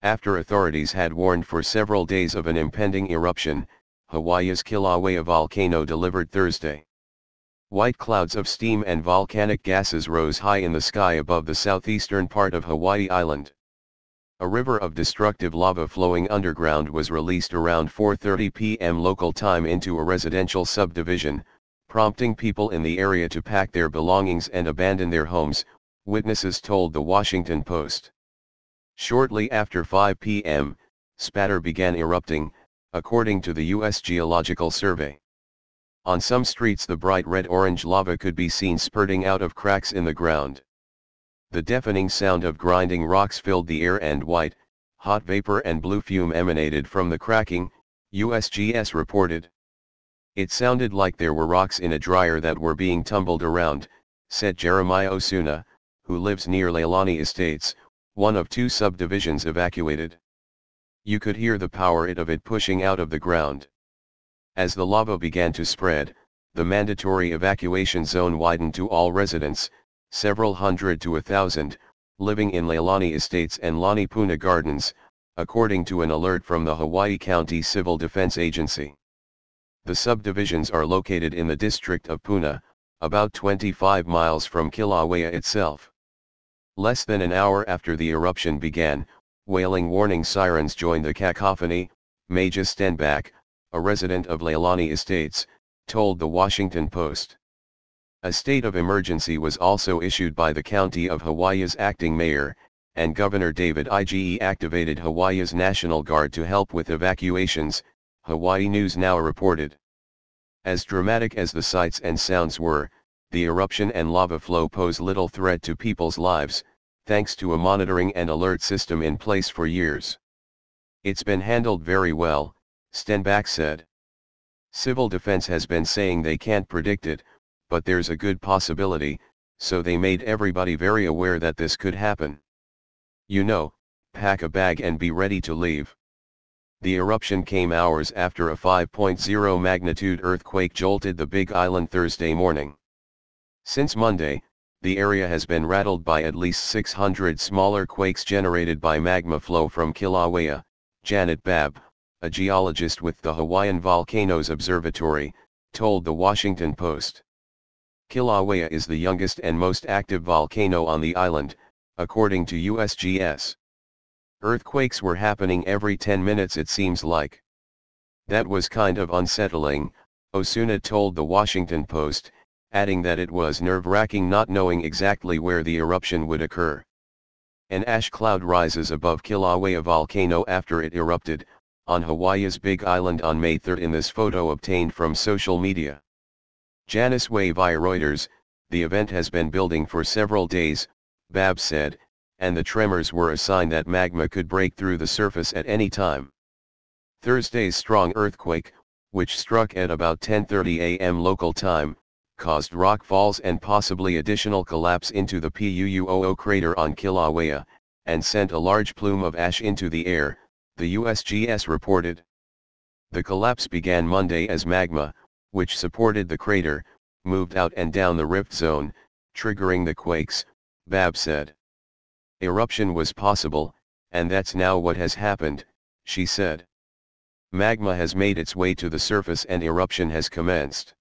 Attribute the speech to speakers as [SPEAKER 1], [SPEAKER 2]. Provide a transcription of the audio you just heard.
[SPEAKER 1] After authorities had warned for several days of an impending eruption, Hawaii's Kilauea volcano delivered Thursday. White clouds of steam and volcanic gases rose high in the sky above the southeastern part of Hawaii Island. A river of destructive lava flowing underground was released around 4:30 p.m. local time into a residential subdivision, prompting people in the area to pack their belongings and abandon their homes, witnesses told the Washington Post. Shortly after 5 p.m., spatter began erupting, according to the U.S. Geological Survey. On some streets the bright red-orange lava could be seen spurting out of cracks in the ground. The deafening sound of grinding rocks filled the air and white, hot vapor and blue fume emanated from the cracking, USGS reported. It sounded like there were rocks in a dryer that were being tumbled around, said Jeremiah Osuna, who lives near Leilani Estates, one of two subdivisions evacuated. You could hear the power of it pushing out of the ground. As the lava began to spread, the mandatory evacuation zone widened to all residents, several hundred to 1,000, living in Leilani Estates and Lani Puna Gardens, according to an alert from the Hawaii County Civil Defense Agency. The subdivisions are located in the district of Puna, about 25 miles from Kilauea itself. Less than an hour after the eruption began, wailing warning sirens joined the cacophony, Maja Stenbach, a resident of Leilani Estates, told the Washington Post. A state of emergency was also issued by the County of Hawaii's acting mayor, and Governor David Ige activated Hawaii's National Guard to help with evacuations, Hawaii News Now reported. As dramatic as the sights and sounds were, the eruption and lava flow pose little threat to people's lives, thanks to a monitoring and alert system in place for years. It's been handled very well, Stenbach said. Civil defense has been saying they can't predict it, but there's a good possibility, so they made everybody very aware that this could happen. You know, pack a bag and be ready to leave. The eruption came hours after a 5.0 magnitude earthquake jolted the Big Island Thursday morning. Since Monday, the area has been rattled by at least 600 smaller quakes generated by magma flow from Kilauea, Janet Babb, a geologist with the Hawaiian Volcanoes Observatory, told the Washington Post. Kilauea is the youngest and most active volcano on the island, according to USGS. Earthquakes were happening every 10 minutes it seems like. That was kind of unsettling, Osuna told the Washington Post, adding that it was nerve-wracking not knowing exactly where the eruption would occur. An ash cloud rises above Kilauea volcano after it erupted, on Hawaii's Big Island on May 3 in this photo obtained from social media. Janice Way via Reuters, the event has been building for several days, Babb said, and the tremors were a sign that magma could break through the surface at any time. Thursday's strong earthquake, which struck at about 10:30 a.m. local time, caused rock falls and possibly additional collapse into the Puuoo crater on Kilauea, and sent a large plume of ash into the air, the USGS reported. The collapse began Monday as magma, which supported the crater, moved out and down the rift zone, triggering the quakes, Babb said. Eruption was possible, and that's now what has happened, she said. Magma has made its way to the surface and eruption has commenced.